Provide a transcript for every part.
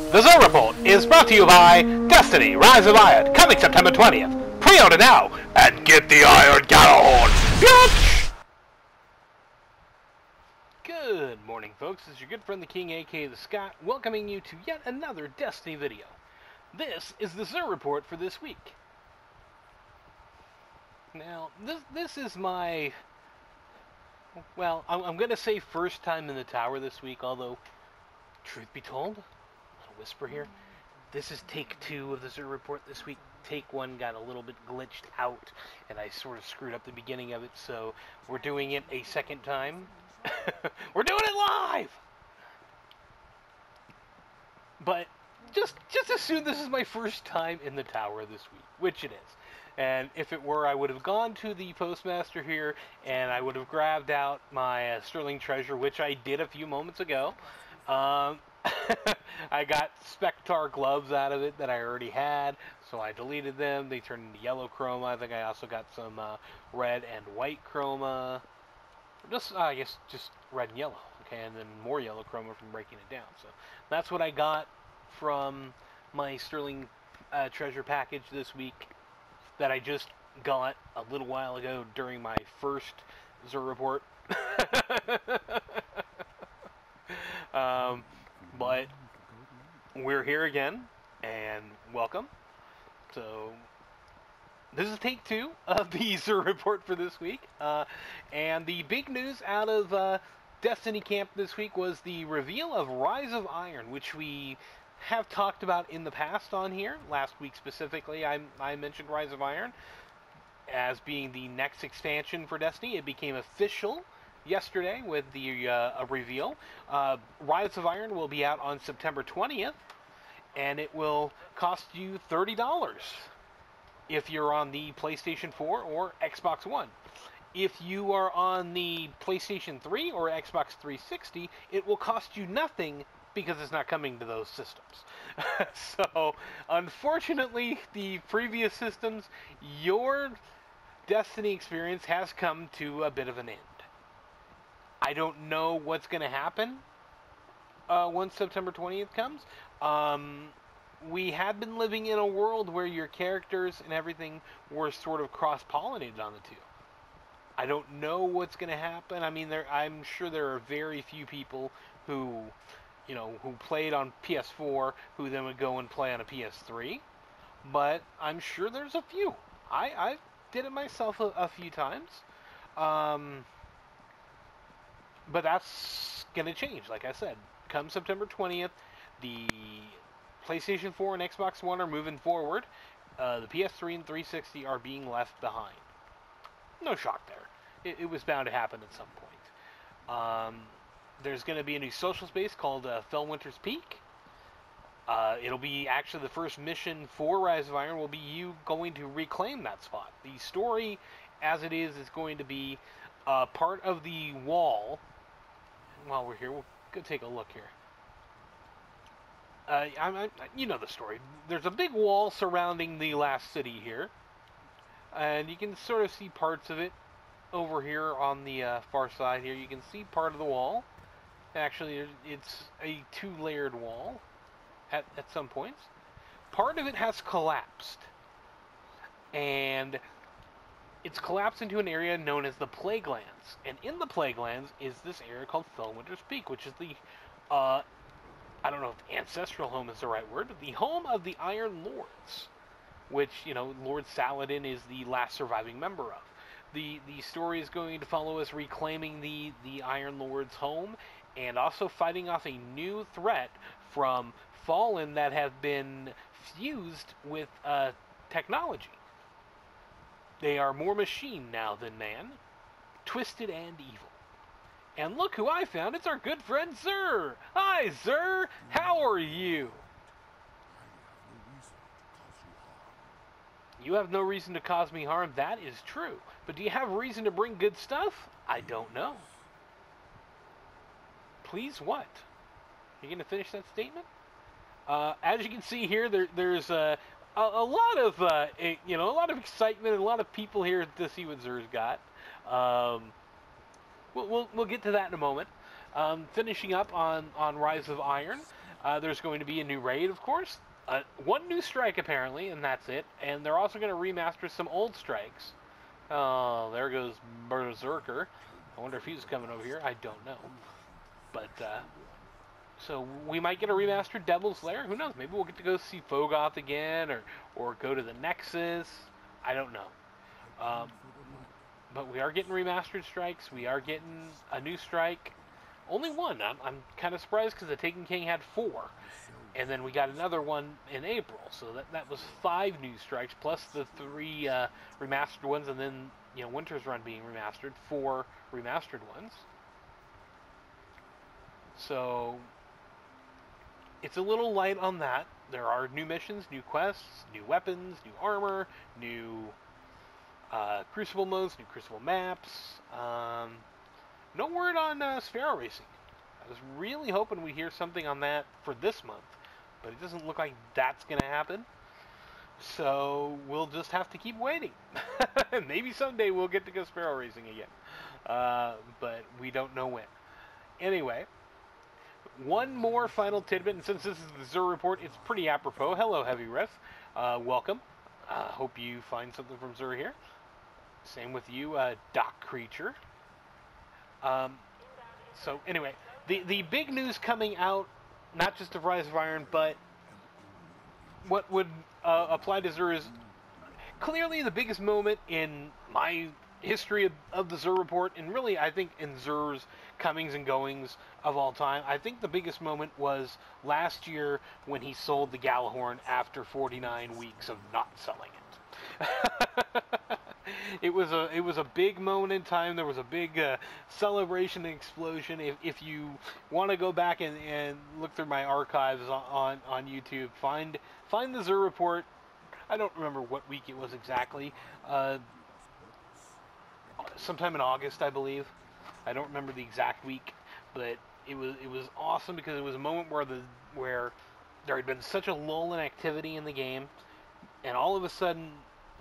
The Xur Report is brought to you by Destiny, Rise of Iron, coming September 20th. Pre-order now, and get the Iron Gallon! Bitch! Good morning, folks. This is your good friend the King, aka the Scott, welcoming you to yet another Destiny video. This is the Xur Report for this week. Now, this is my... well, I'm going to say first time in the tower this week, although, truth be told, a little whisper here, this is take 2 of the Xur Report this week. Take 1 got a little bit glitched out, and I sort of screwed up the beginning of it, so we're doing it a second time. We're doing it live! But just assume this is my first time in the tower this week, which it is. And if it were, I would have gone to the postmaster here, and I would have grabbed out my sterling treasure, which I did a few moments ago. I got Spectar gloves out of it that I already had, so I deleted them. They turned into yellow chroma. I think I also got some red and white chroma. Just, I guess, just red and yellow. Okay, and then more yellow chroma from breaking it down. So that's what I got from my sterling treasure package this week that I just got a little while ago during my first Xur Report. But we're here again, and welcome. So this is take 2 of the Xur Report for this week. And the big news out of Destiny Camp this week was the reveal of Rise of Iron, which we have talked about in the past on here. Last week specifically, I mentioned Rise of Iron as being the next expansion for Destiny. It became official yesterday with the reveal. Rise of Iron will be out on September 20th, and it will cost you $30 if you're on the PlayStation 4 or Xbox One. If you are on the PlayStation 3 or Xbox 360, it will cost you nothing because it's not coming to those systems. So, unfortunately, the previous systems, your Destiny experience has come to a bit of an end. I don't know what's going to happen once September 20th comes. We had been living in a world where your characters and everything were sort of cross-pollinated on the two. I don't know what's going to happen. I mean, I'm sure there are very few people who, you know, who played on PS4 who then would go and play on a PS3. But I'm sure there's a few. I did it myself a few times. But that's going to change, like I said. Come September 20th, the PlayStation 4 and Xbox One are moving forward. The PS3 and 360 are being left behind. No shock there. It was bound to happen at some point. There's going to be a new social space called Fellwinter's Peak. It'll be actually the first mission for Rise of Iron will be you going to reclaim that spot. The story, as it is going to be part of the wall. While we're here, we'll go take a look here. You know the story. There's a big wall surrounding the last city here, and you can sort of see parts of it over here on the far side here. You can see part of the wall. Actually, it's a 2-layered wall at some points. Part of it has collapsed, and it's collapsed into an area known as the Plaguelands. And in the Plaguelands is this area called Fellwinter's Peak, which is the, I don't know if ancestral home is the right word, but the home of the Iron Lords, which, you know, Lord Saladin is the last surviving member of. The story is going to follow us reclaiming the Iron Lord's home, and also fighting off a new threat from Fallen that have been fused with technology. They are more machine now than man, twisted and evil. And look who I found, it's our good friend Xur! Hi Xur, how are you? You have no reason to cause me harm, that is true. But do you have reason to bring good stuff? I don't know. Please what? You gonna finish that statement? As you can see here, there's a lot of a lot of excitement and a lot of people here to see what Xur's got. We'll get to that in a moment. Finishing up on Rise of Iron, There's going to be a new raid, of course. One new strike, apparently, and that's it. And they're also going to remaster some old strikes. Oh, there goes Berserker. I wonder if he's coming over here. I don't know. But, so we might get a remastered Devil's Lair. Who knows? Maybe we'll get to go see Fogoth again, or go to the Nexus. I don't know. But we are getting remastered strikes. We are getting a new strike. Only one. I'm kind of surprised because the Taken King had 4. And then we got another one in April. So that was 5 new strikes, plus the 3 remastered ones, and then, Winter's Run being remastered, 4 remastered ones. So it's a little light on that. There are new missions, new quests, new weapons, new armor, new Crucible modes, new Crucible maps. No word on Sparrow Racing. I was really hoping we'd hear something on that for this month, but it doesn't look like that's going to happen. So we'll just have to keep waiting. Maybe someday we'll get to go Sparrow Racing again, but we don't know when. Anyway, one more final tidbit, and since this is the Xur Report, it's pretty apropos. Hello, Heavy Riff. Welcome. Hope you find something from Xur here. Same with you, Doc Creature. So anyway, the big news coming out, not just of Rise of Iron, but what would apply to Xur is clearly the biggest moment in my history of the Xur Report, and really I think in Xur's comings and goings of all time. I think the biggest moment was last year when he sold the Galahorn after 49 weeks of not selling it. It was a big moment in time. There was a big celebration and explosion. If you want to go back and look through my archives on YouTube, find the Xur Report. I don't remember what week it was exactly. Sometime in August, I believe. I don't remember the exact week, but it was awesome because it was a moment where there had been such a lull in activity in the game, and all of a sudden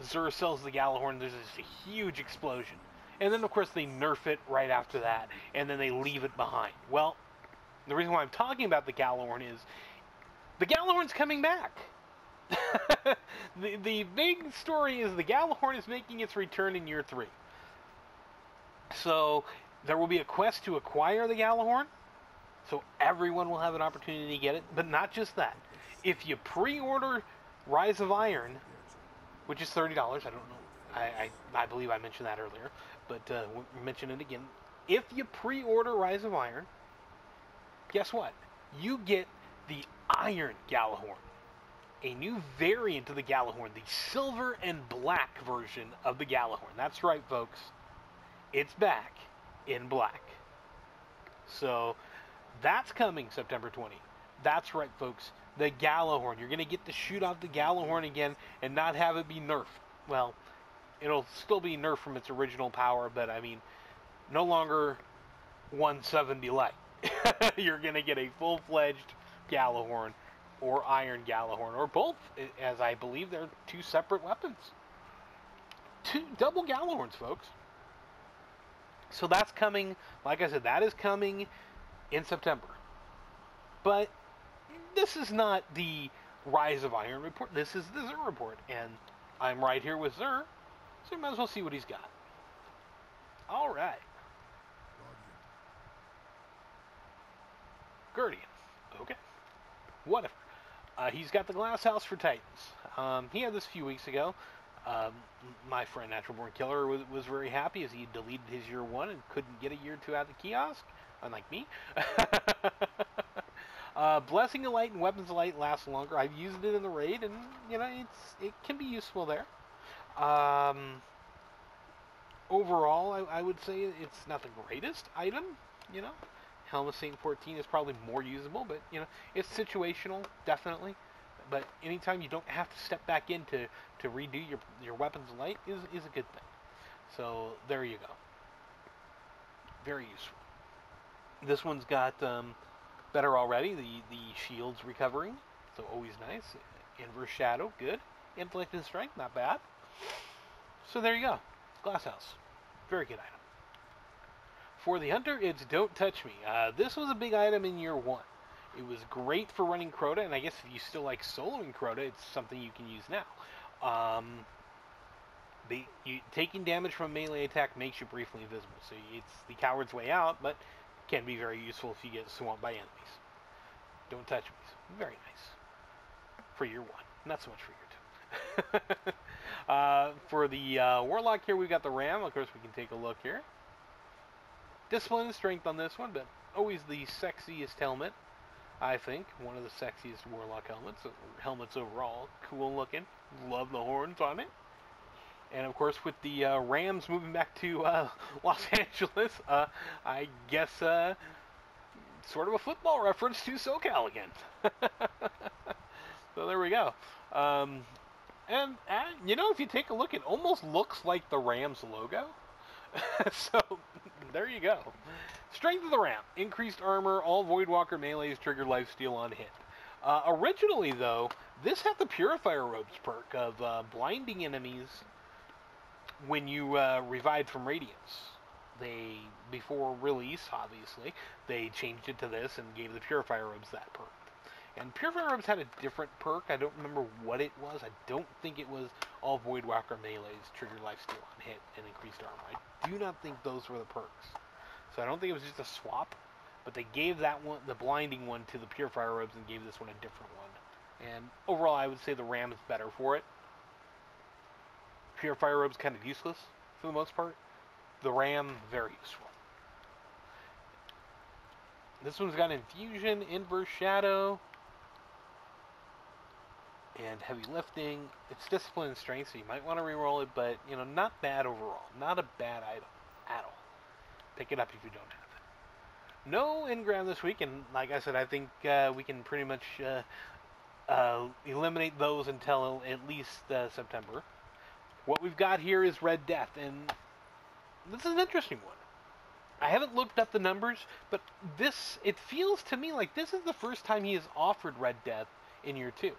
Xur sells the Galahorn. There's this huge explosion, and then of course they nerf it right after that, and then they leave it behind. Well, the reason why I'm talking about the Galahorn is the Galahorn's coming back. The big story is the Galahorn is making its return in year 3. So there will be a quest to acquire the Galahorn, so everyone will have an opportunity to get it. But not just that. If you pre-order Rise of Iron, which is $30, I don't know, I believe I mentioned that earlier, but we'll mention it again. If you pre-order Rise of Iron, guess what? You get the Iron Galahorn, a new variant of the Galahorn, the silver and black version of the Galahorn. That's right, folks. It's back in black. So that's coming September 20. That's right, folks. The Galahorn. You're going to get to shoot off the Galahorn again and not have it be nerfed. Well, it'll still be nerfed from its original power, but I mean, no longer 170 light. You're going to get a full-fledged Galahorn or Iron Galahorn, or both, as I believe they're 2 separate weapons. 2 double Galahorns, folks. So that's coming, like I said, that is coming in September. But this is not the Rise of Iron report. This is the Xur Report. And I'm right here with Xur, so you might as well see what he's got. Alright. Guardian. Okay. Whatever. He's got the Glass House for Titans. He had this a few weeks ago. My friend Natural Born Killer was very happy as he deleted his year 1 and couldn't get a year 2 out of the kiosk, unlike me. Blessing of Light and Weapons of Light last longer. I've used it in the raid, and it can be useful there. Overall, I would say it's not the greatest item. Helm of Saint 14 is probably more usable, but it's situational, definitely. But anytime you don't have to step back in to redo your Weapons of Light is a good thing. So there you go. Very useful. This one's got better already. The shield's recovering, so always nice. Inverse Shadow, good. Intellect and Strength, not bad. So there you go. Glasshouse. Very good item. For the Hunter, it's Don't Touch Me. This was a big item in year 1. It was great for running Crota, and I guess if you still like soloing Crota, it's something you can use now. Taking damage from a melee attack makes you briefly invisible, so it's the coward's way out, but can be very useful if you get swamped by enemies. Don't touch me. Very nice. For year 1. Not so much for year 2. For the Warlock here, we've got the Ram. Of course, we can take a look here. Discipline and strength on this one, but always the sexiest helmet, I think. One of the sexiest Warlock helmets overall. Cool looking. Love the horns on it. And of course, with the Rams moving back to Los Angeles, I guess sort of a football reference to SoCal again. So there we go. And if you take a look, it almost looks like the Rams logo. So there you go. Strength of the Ram. Increased armor. All Voidwalker melees trigger lifesteal on hit. Originally, though, this had the Purifier Robes perk of blinding enemies when you revived from Radiance. Before release, obviously, they changed it to this and gave the Purifier Robes that perk. And Purifier Robes had a different perk. I don't remember what it was. I don't think it was all Voidwalker melees trigger lifesteal on hit and increased armor. I do not think those were the perks. So I don't think it was just a swap, but they gave that one, the blinding one, to the Purifier Robes and gave this one a different one. And overall, I would say the Ram is better for it. Purifier Robe's kind of useless for the most part. The Ram, very useful. This one's got Infusion, Inverse Shadow, and Heavy Lifting. It's Discipline and Strength, so you might want to reroll it, but, not bad overall. Not a bad item at all. Pick it up if you don't have it. No engram this week, and like I said, I think we can pretty much eliminate those until at least September. What we've got here is Red Death, and this is an interesting one. I haven't looked up the numbers, but it feels to me like this is the first time he has offered Red Death in year 2.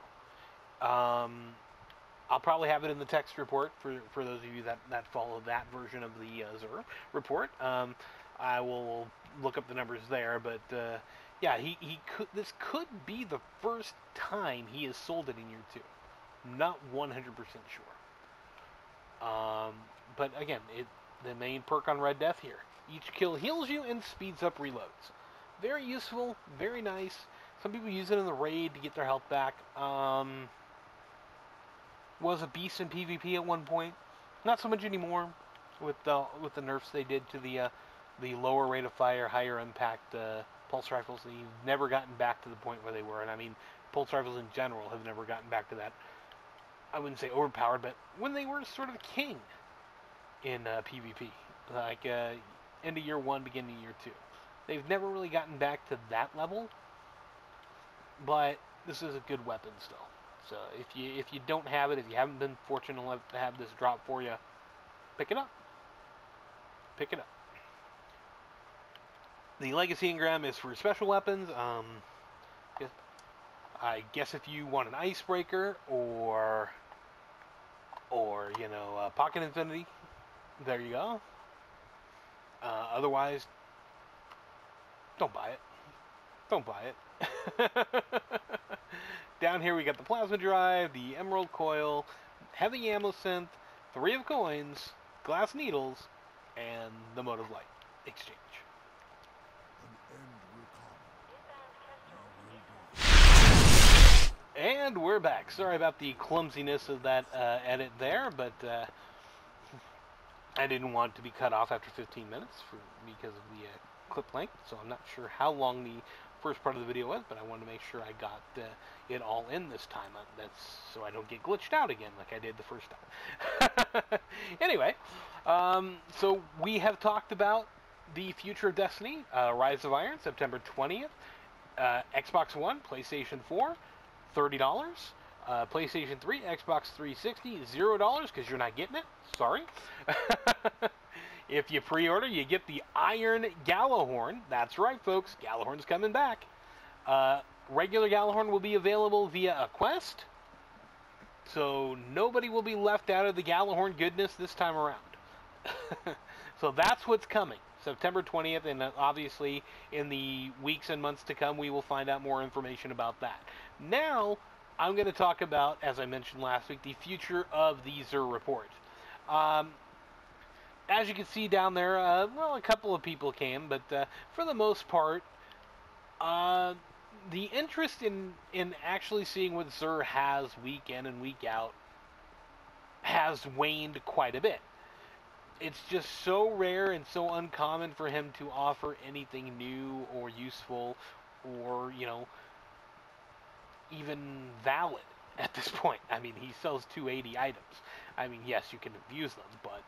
I'll probably have it in the text report for those of you that follow that version of the Xur report. I will look up the numbers there, but yeah, this could be the first time he has sold it in year 2. Not 100% sure. But again, the main perk on Red Death here. Each kill heals you and speeds up reloads. Very useful, very nice. Some people use it in the raid to get their health back. Was a beast in PvP at one point. Not so much anymore with the nerfs they did to the lower rate of fire, higher impact pulse rifles. They've never gotten back to the point where they were. And I mean, pulse rifles in general have never gotten back to that. I wouldn't say overpowered, but when they were sort of king in PvP, like end of year 1, beginning of year 2. They've never really gotten back to that level, but this is a good weapon still. So if you don't have it, if you haven't been fortunate enough to have this drop for you, pick it up. Pick it up. The Legacy engram is for special weapons. I guess if you want an Icebreaker or Pocket Infinity, there you go. Otherwise, don't buy it. Don't buy it. Down here we got the Plasma Drive, the Emerald Coil, Heavy Ammo Synth, 3 of Coins, Glass Needles, and the Mode of Light exchange. And we're back. Sorry about the clumsiness of that edit there, but I didn't want to be cut off after 15 minutes because of the clip length, so I'm not sure how long the first part of the video was, but I wanted to make sure I got it all in this time. That's so I don't get glitched out again like I did the first time. Anyway, so we have talked about the future of Destiny, Rise of Iron, September 20th, Xbox One, PlayStation 4, $30. PlayStation 3, Xbox 360, $0 because you're not getting it. Sorry. If you pre-order, you get the Iron Gallahorn. That's right, folks. Gallahorn's coming back. Regular Gallahorn will be available via a quest, so nobody will be left out of the Gallahorn goodness this time around. So that's what's coming. September 20th, and obviously in the weeks and months to come, we will find out more information about that. Now, I'm going to talk about, as I mentioned last week, the future of the Xur Report. As you can see down there, well, a couple of people came, but for the most part, the interest in actually seeing what Xur has week in and week out has waned quite a bit. It's just so rare and so uncommon for him to offer anything new or useful or, even valid at this point. I mean, he sells 280 items. I mean, yes, you can abuse them, but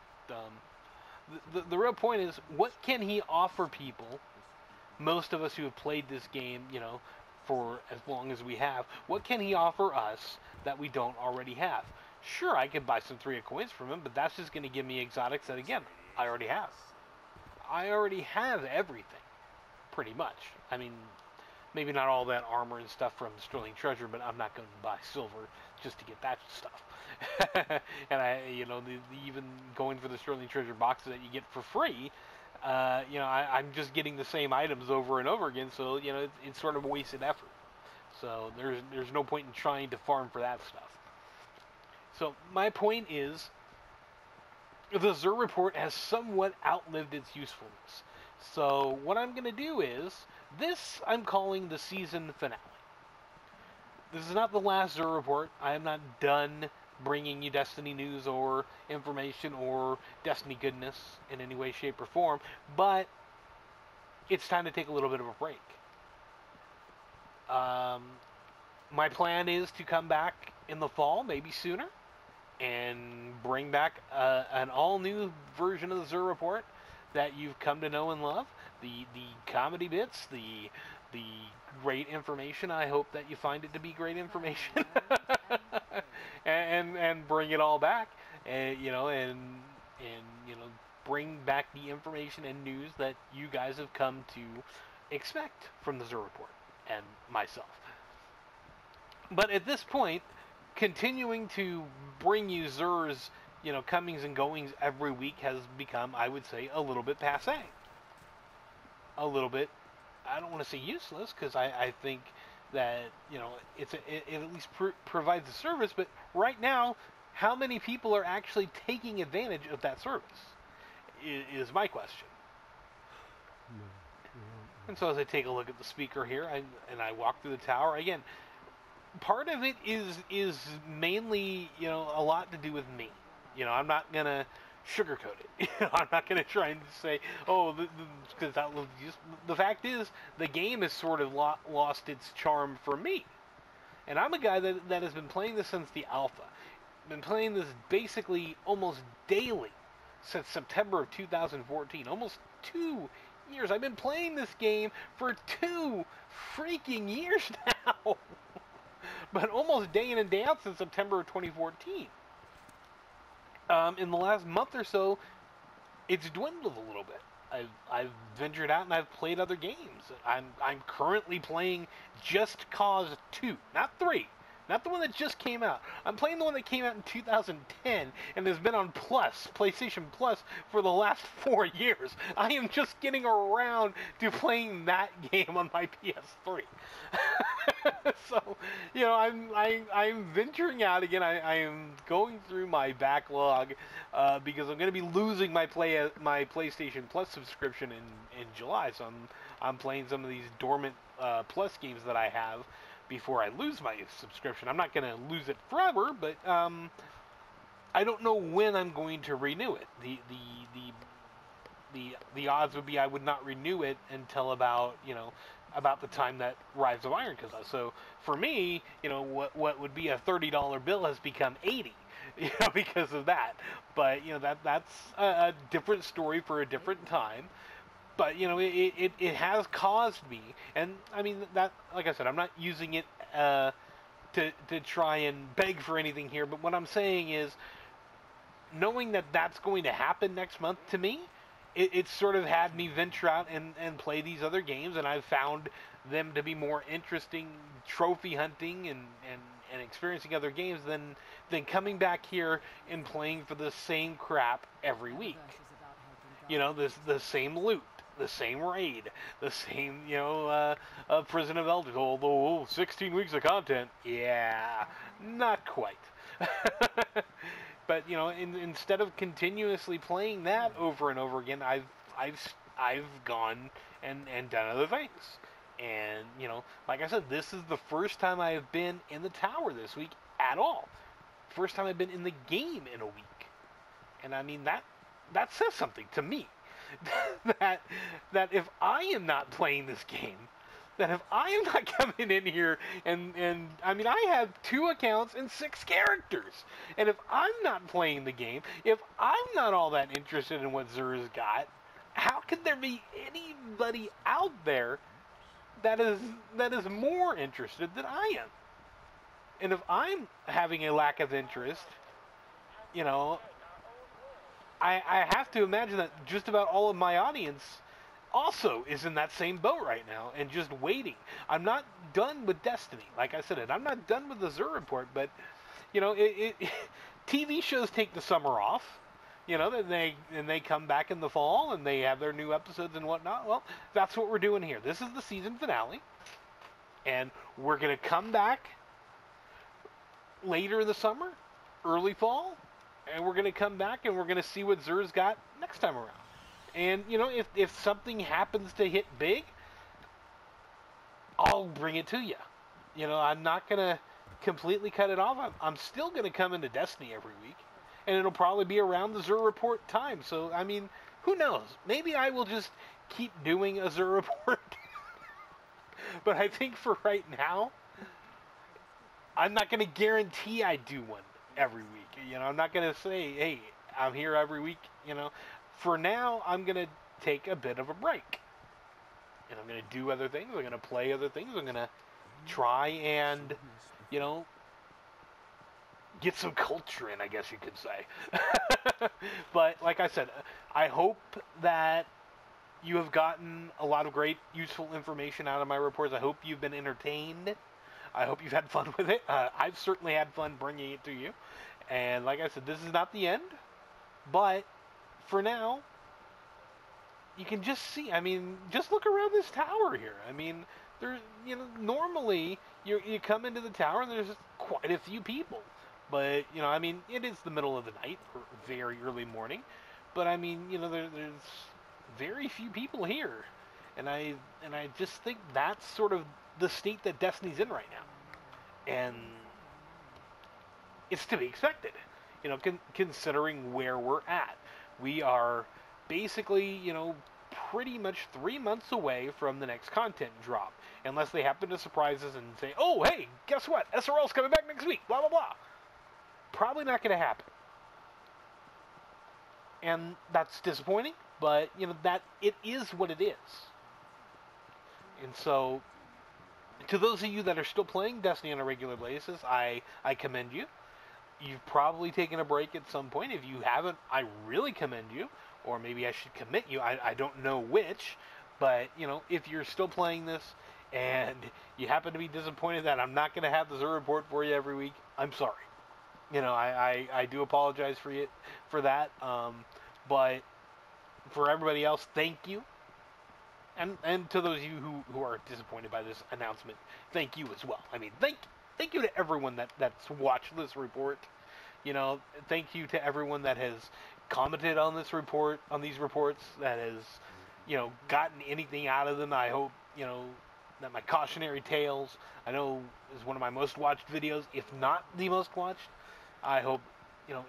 the real point is, what can he offer people? Most of us who have played this game, for as long as we have, what can he offer us that we don't already have? Sure, I could buy some 3 of coins from him, but that's just going to give me exotics that, again, I already have. I already have everything, pretty much. I mean, maybe not all that armor and stuff from Sterling Treasure, but I'm not going to buy silver just to get that stuff. And even going for the Sterling Treasure boxes that you get for free, I'm just getting the same items over and over again, so, it's sort of a wasted effort. So there's no point in trying to farm for that stuff. So my point is, the Xur Report has somewhat outlived its usefulness. So what I'm going to do is, this I'm calling the season finale. This is not the last Xur Report. I am not done bringing you Destiny news or information or Destiny goodness in any way, shape, or form, but it's time to take a little bit of a break. My plan is to come back in the fall, maybe sooner, and bring back an all-new version of the Xur Report that you've come to know and love. The comedy bits, the great information. I hope that you find it to be great information, and bring it all back, and bring back the information and news that you guys have come to expect from the Xur Report and myself. But at this point, continuing to bring you Xur's, comings and goings every week has become, I would say, a little bit passé. A little bit, I don't want to say useless, because I think that, it at least provides a service, but right now, how many people are actually taking advantage of that service is my question. And so as I take a look at the speaker here, and I walk through the tower, again, part of it is mainly, a lot to do with me. I'm not going to sugarcoat it. I'm not going to try and say, oh, because the fact is, the game has sort of lost its charm for me. And I'm a guy that has been playing this since the alpha. Been playing this basically almost daily since September of 2014. Almost 2 years. I've been playing this game for 2 freaking years now. But almost day in and day out since September of 2014. In the last month or so, it's dwindled a little bit. I've ventured out and I've played other games. I'm currently playing Just Cause 2, not 3. Not the one that just came out. I'm playing the one that came out in 2010 and has been on PlayStation Plus, for the last 4 years. I am just getting around to playing that game on my PS3. So, I'm venturing out again. I am going through my backlog because I'm going to be losing my PlayStation Plus subscription in July. So I'm playing some of these dormant Plus games that I have before I lose my subscription. I'm not going to lose it forever, but I don't know when I'm going to renew it. The odds would be I would not renew it until about the time that Rise of Iron comes out. So for me, what would be a $30 bill has become $80, because of that. But that's a different story for a different time. But it has caused me, and I mean that, like I said, I'm not using it to try and beg for anything here. But what I'm saying is, knowing that that's going to happen next month to me, it sort of had me venture out and play these other games, and I've found them to be more interesting trophy hunting and experiencing other games than coming back here and playing for the same crap every week. You know, the same loot, the same raid, the same, Prison of Elders. Although 16 weeks of content, yeah, not quite. But instead of continuously playing that over and over again, I've gone and done other things. And like I said, this is the first time I have been in the tower this week at all. First time I've been in the game in a week. And I mean that says something to me. that if I am not playing this game, that if I am not coming in here and I mean, I have 2 accounts and 6 characters. And if I'm not playing the game, if I'm not all that interested in what Xur's got, how could there be anybody out there that is more interested than I am? And if I'm having a lack of interest, I have to imagine that just about all of my audience also is in that same boat right now and just waiting. I'm not done with Destiny, like I said, and I'm not done with the Xur Report, but TV shows take the summer off. Then they come back in the fall and they have their new episodes and whatnot. Well, that's what we're doing here. This is the season finale, and we're gonna come back later in the summer, early fall, and we're gonna come back and we're gonna see what Xur's got next time around. And if something happens to hit big, I'll bring it to you. I'm not gonna completely cut it off. I'm still gonna come into Destiny every week. And it'll probably be around the Xur Report time. So, I mean, who knows? Maybe I will just keep doing a Xur Report. But I think for right now, I'm not going to guarantee I do one every week. I'm not going to say, hey, I'm here every week. For now, I'm going to take a bit of a break. And I'm going to do other things. I'm going to play other things. I'm going to try and, get some culture in, I guess you could say. But like I said, I hope that you have gotten a lot of great, useful information out of my reports. I hope you've been entertained. I hope you've had fun with it. I've certainly had fun bringing it to you. And like I said, this is not the end. But for now, you can just see. I mean, just look around this tower here. I mean, there's, normally you come into the tower and there's quite a few people. But, I mean, it is the middle of the night, or very early morning. But, I mean, there's very few people here. And I just think that's sort of the state that Destiny's in right now. And it's to be expected, considering where we're at. We are basically, pretty much 3 months away from the next content drop. Unless they happen to surprise us and say, oh, hey, guess what? SRL's coming back next week, blah, blah, blah. Probably not going to happen. And that's disappointing, but, that it is what it is. And so, to those of you that are still playing Destiny on a regular basis, I commend you. You've probably taken a break at some point. If you haven't, I really commend you. Or maybe I should commit you. I don't know which. But, if you're still playing this and you happen to be disappointed that I'm not going to have the Xur Report for you every week, I'm sorry. I do apologize for that. But for everybody else, thank you. And to those of you who are disappointed by this announcement, thank you as well. I mean, thank you to everyone that's watched this report. Thank you to everyone that has commented on this report, on these reports, that has, gotten anything out of them. I hope, that my cautionary tales, I know, is one of my most watched videos, if not the most watched. I hope,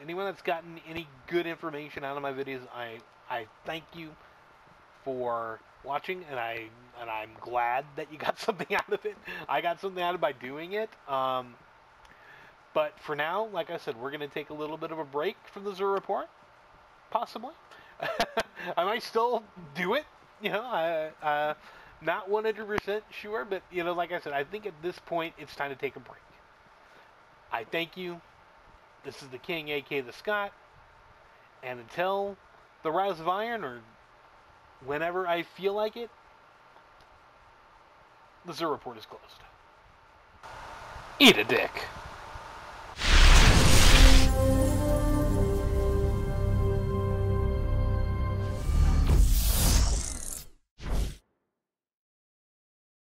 anyone that's gotten any good information out of my videos, I thank you for watching, and I'm glad that you got something out of it. I got something out of it by doing it. But for now, like I said, we're going to take a little bit of a break from the Xur Report, possibly. I might still do it, not 100% sure, but, like I said, I think at this point, it's time to take a break. I thank you. This is the King, a.k.a. the Scott, and until the Rise of Iron, or whenever I feel like it, the Xur Report is closed. Eat a dick.